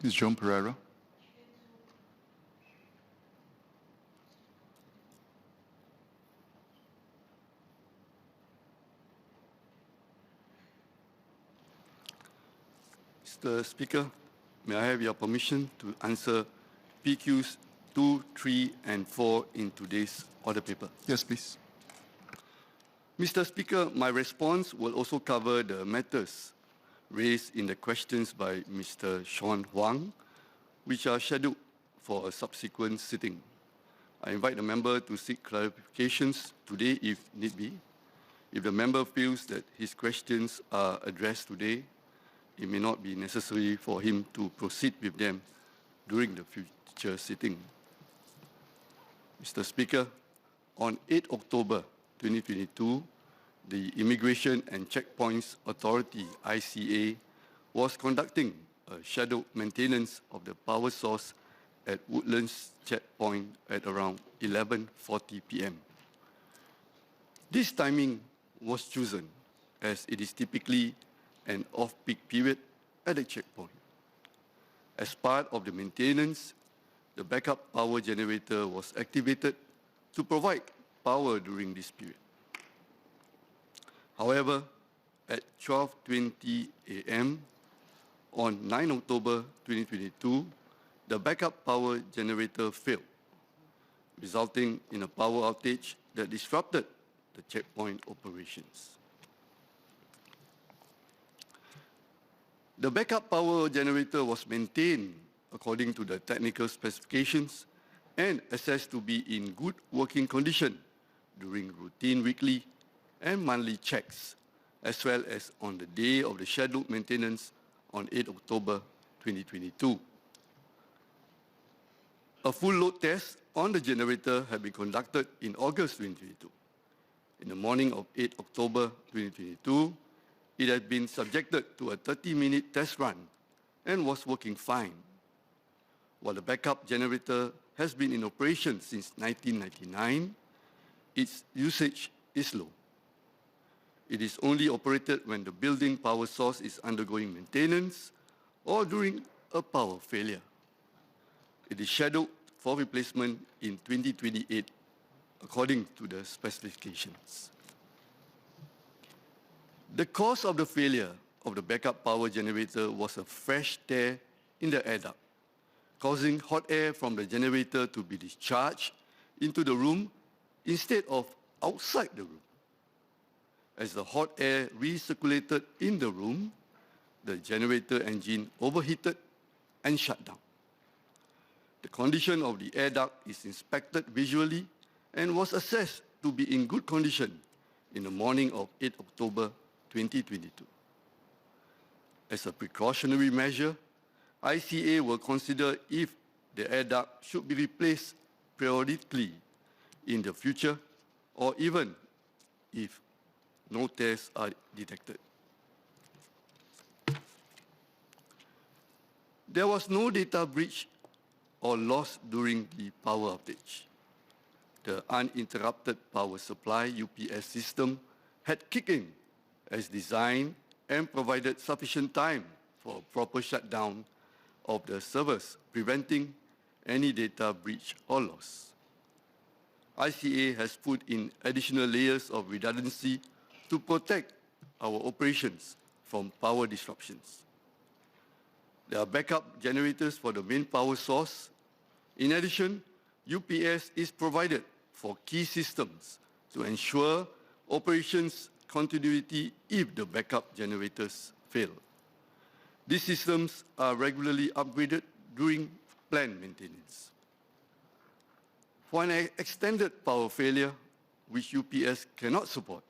Ms. Joan Pereira. Mr. Speaker, may I have your permission to answer PQs 2, 3, and 4 in today's order paper? Yes, please. Mr. Speaker, my response will also cover the matters raised in the questions by Mr. Sean Huang, which are scheduled for a subsequent sitting. I invite the member to seek clarifications today if need be. If the member feels that his questions are addressed today, it may not be necessary for him to proceed with them during the future sitting. Mr. Speaker, on 8 October 2022, the Immigration and Checkpoints Authority, ICA, was conducting a scheduled maintenance of the power source at Woodlands Checkpoint at around 11:40 p.m. This timing was chosen as it is typically an off-peak period at the checkpoint. As part of the maintenance, the backup power generator was activated to provide power during this period. However, at 12:20 a.m. on 9 October 2022, the backup power generator failed, resulting in a power outage that disrupted the checkpoint operations. The backup power generator was maintained according to the technical specifications and assessed to be in good working condition during routine weekly and monthly checks, as well as on the day of the scheduled maintenance on 8 October 2022. A full load test on the generator had been conducted in August 2022. In the morning of 8 October 2022, it had been subjected to a 30-minute test run and was working fine. While the backup generator has been in operation since 1999, its usage is low. It is only operated when the building power source is undergoing maintenance or during a power failure. It is scheduled for replacement in 2028 according to the specifications. The cause of the failure of the backup power generator was a fresh tear in the air duct, causing hot air from the generator to be discharged into the room instead of outside the room. As the hot air recirculated in the room, the generator engine overheated and shut down. The condition of the air duct is inspected visually and was assessed to be in good condition in the morning of 8 October 2022. As a precautionary measure, ICA will consider if the air duct should be replaced periodically in the future or even if no tears are detected. There was no data breach or loss during the power outage. The uninterrupted power supply UPS system had kicked in as designed and provided sufficient time for a proper shutdown of the servers, preventing any data breach or loss. ICA has put in additional layers of redundancy to protect our operations from power disruptions. There are backup generators for the main power source. In addition, UPS is provided for key systems to ensure operations continuity if the backup generators fail. These systems are regularly upgraded during planned maintenance. For an extended power failure, which UPS cannot support,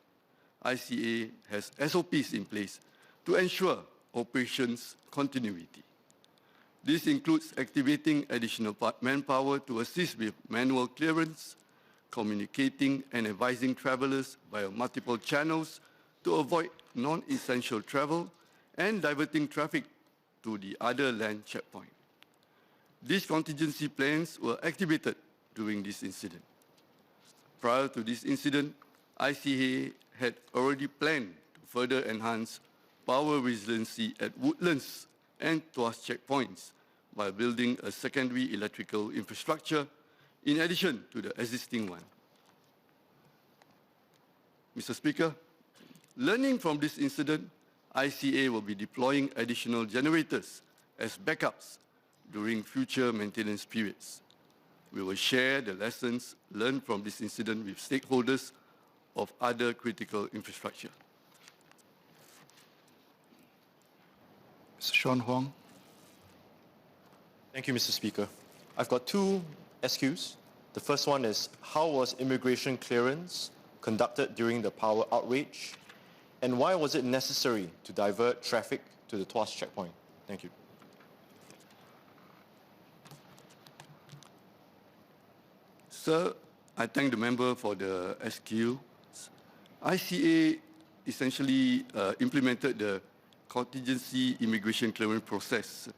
ICA has SOPs in place to ensure operations continuity. This includes activating additional manpower to assist with manual clearance, communicating and advising travelers via multiple channels to avoid non-essential travel, and diverting traffic to the other land checkpoint. These contingency plans were activated during this incident. Prior to this incident, ICA had already planned to further enhance power resiliency at Woodlands and Tuas checkpoints by building a secondary electrical infrastructure in addition to the existing one. Mr. Speaker, learning from this incident, ICA will be deploying additional generators as backups during future maintenance periods. We will share the lessons learned from this incident with stakeholders of other critical infrastructure. Mr. Sean Huang. Thank you, Mr. Speaker. I've got two SQs. The first one is, how was immigration clearance conducted during the power outage? And why was it necessary to divert traffic to the Woodlands Checkpoint? Thank you. Sir, I thank the member for the SQ. ICA essentially implemented the contingency immigration clearance process,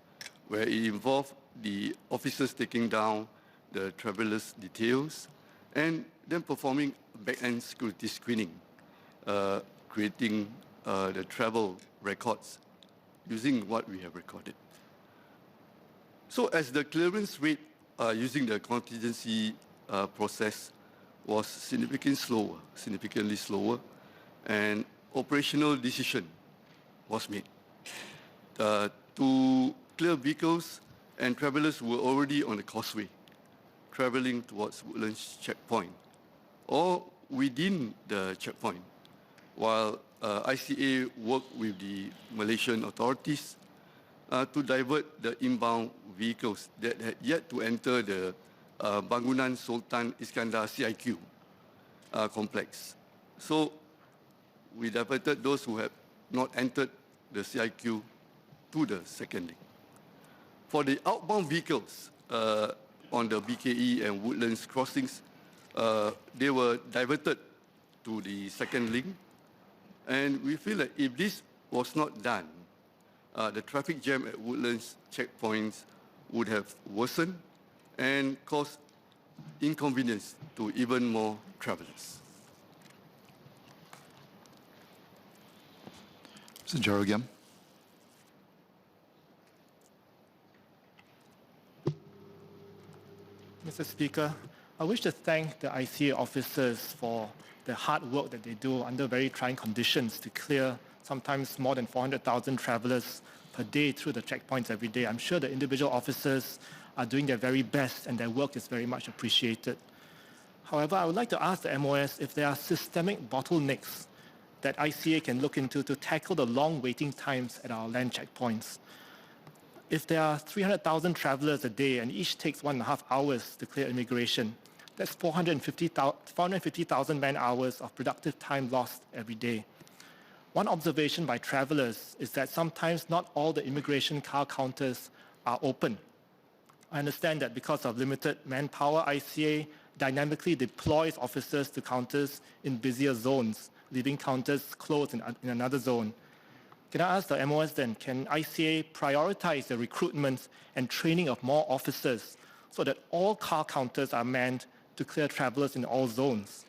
where it involved the officers taking down the travelers' details and then performing back-end security screening, creating the travel records using what we have recorded. So as the clearance rate using the contingency process was significantly slower, and operational decision was made to clear vehicles, and travelers were already on the causeway, traveling towards Woodlands Checkpoint or within the checkpoint, while ICA worked with the Malaysian authorities to divert the inbound vehicles that had yet to enter the Bangunan Sultan Iskandar CIQ complex. So we diverted those who had not entered the CIQ to the second link. For the outbound vehicles on the BKE and Woodlands crossings, they were diverted to the second link. And we feel that if this was not done, the traffic jam at Woodlands checkpoints would have worsened and caused inconvenience to even more travelers. Mr. Jarogam. Mr. Speaker, I wish to thank the ICA officers for the hard work that they do under very trying conditions to clear sometimes more than 400,000 travelers per day through the checkpoints every day. I'm sure the individual officers are doing their very best and their work is very much appreciated. However, I would like to ask the MOS if there are systemic bottlenecks that ICA can look into to tackle the long waiting times at our land checkpoints. If there are 300,000 travelers a day and each takes 1.5 hours to clear immigration, that's 450,000 man-hours of productive time lost every day. One observation by travelers is that sometimes not all the immigration car counters are open. I understand that because of limited manpower, ICA dynamically deploys officers to counters in busier zones, leaving counters closed in another zone. Can I ask the MOS then, can ICA prioritize the recruitment and training of more officers so that all car counters are manned to clear travelers in all zones?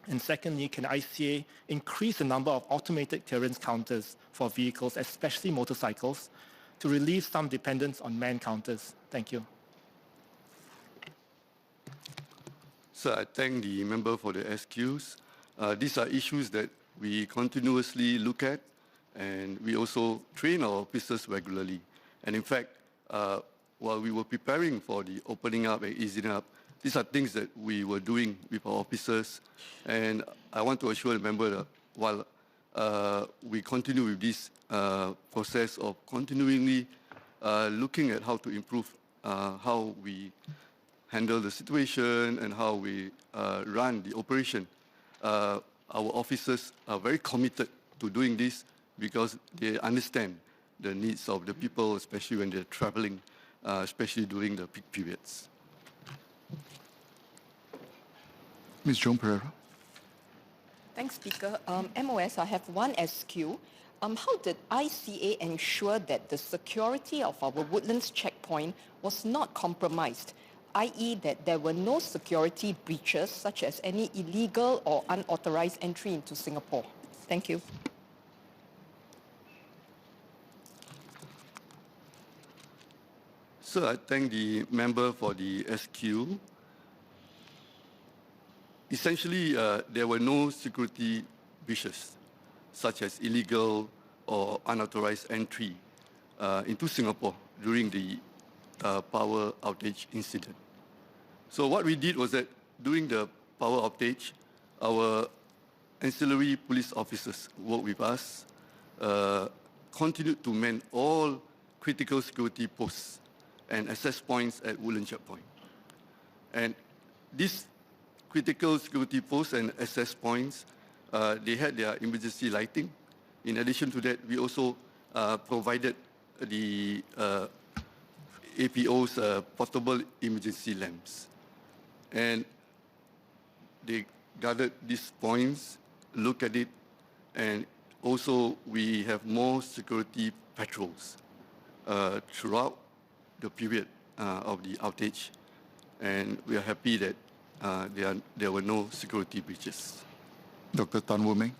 And secondly, can ICA increase the number of automated clearance counters for vehicles, especially motorcycles, to relieve some dependence on man counters? Thank you. Sir, I thank the member for the SQs. These are issues that we continuously look at, and we also train our officers regularly. And in fact, while we were preparing for the opening up and easing up, these are things that we were doing with our officers. And I want to assure the member that while we continue with this process of continually looking at how to improve how we handle the situation and how we run the operation, our officers are very committed to doing this because they understand the needs of the people, especially when they're traveling, especially during the peak periods. Ms. Joan Pereira. Thanks, Speaker. MOS, I have one SQ. How did ICA ensure that the security of our Woodlands checkpoint was not compromised, i.e. that there were no security breaches such as any illegal or unauthorized entry into Singapore? Thank you. So Also, I thank the member for the SQ. Essentially, there were no security breaches, such as illegal or unauthorized entry into Singapore during the power outage incident. So what we did was that during the power outage, our ancillary police officers worked with us, continued to man all critical security posts and access points at Woodlands Checkpoint. And these critical security posts and access points, they had their emergency lighting. In addition to that, we also provided the APO's portable emergency lamps. And they gathered these points, look at it, and also we have more security patrols throughout the period of the outage. And we are happy that there were no security breaches. Dr. Tan Wu Meng.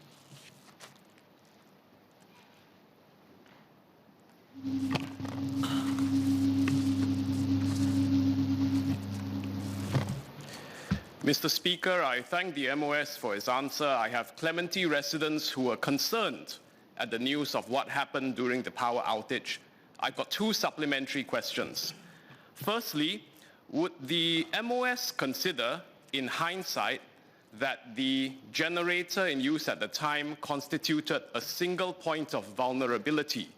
Mr. Speaker, I thank the MOS for its answer. I have Clementi residents who are concerned at the news of what happened during the power outage. I've got two supplementary questions. Firstly, would the MOS consider, in hindsight, that the generator in use at the time constituted a single point of vulnerability?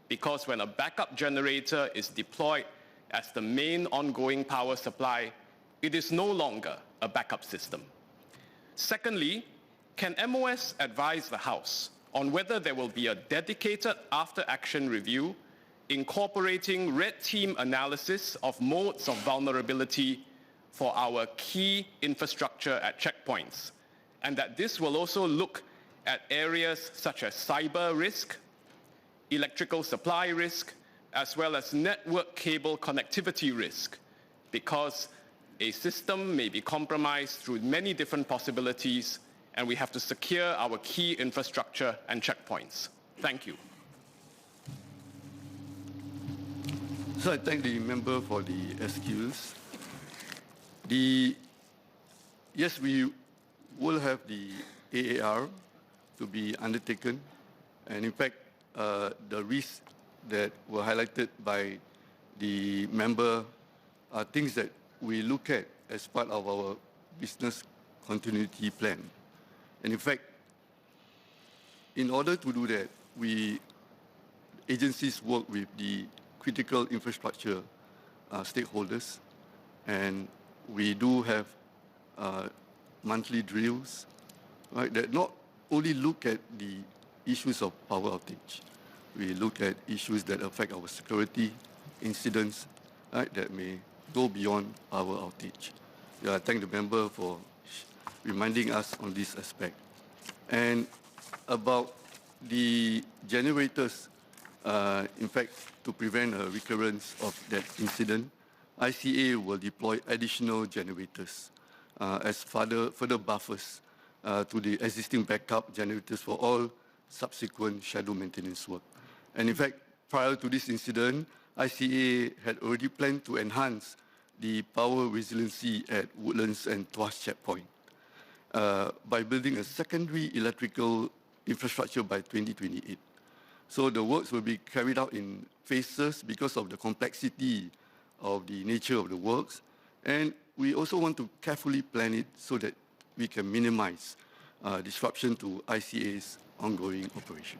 Because when a backup generator is deployed as the main ongoing power supply, it is no longer a backup system. Secondly, can MOS advise the House on whether there will be a dedicated after-action review incorporating red team analysis of modes of vulnerability for our key infrastructure at checkpoints, and that this will also look at areas such as cyber risk, electrical supply risk, as well as network cable connectivity risk, because a system may be compromised through many different possibilities, and we have to secure our key infrastructure and checkpoints. Thank you. So I thank the member for the SQs. Yes, we will have the AAR to be undertaken, and in fact, the risks that were highlighted by the member are things that we look at as part of our business continuity plan. And in fact, in order to do that, agencies work with the critical infrastructure stakeholders, and we do have monthly drills, right, that not only look at the issues of power outage, we look at issues that affect our security, incidents, right, that may go beyond power outage. Yeah, I thank the member for reminding us on this aspect. And about the generators, in fact, to prevent a recurrence of that incident, ICA will deploy additional generators as further buffers to the existing backup generators for all subsequent scheduled maintenance work. And in fact, prior to this incident, ICA had already planned to enhance the power resiliency at Woodlands and Tuas Checkpoint by building a secondary electrical infrastructure by 2028. So the works will be carried out in phases because of the complexity of the nature of the works. And we also want to carefully plan it so that we can minimize disruption to ICA's ongoing operation.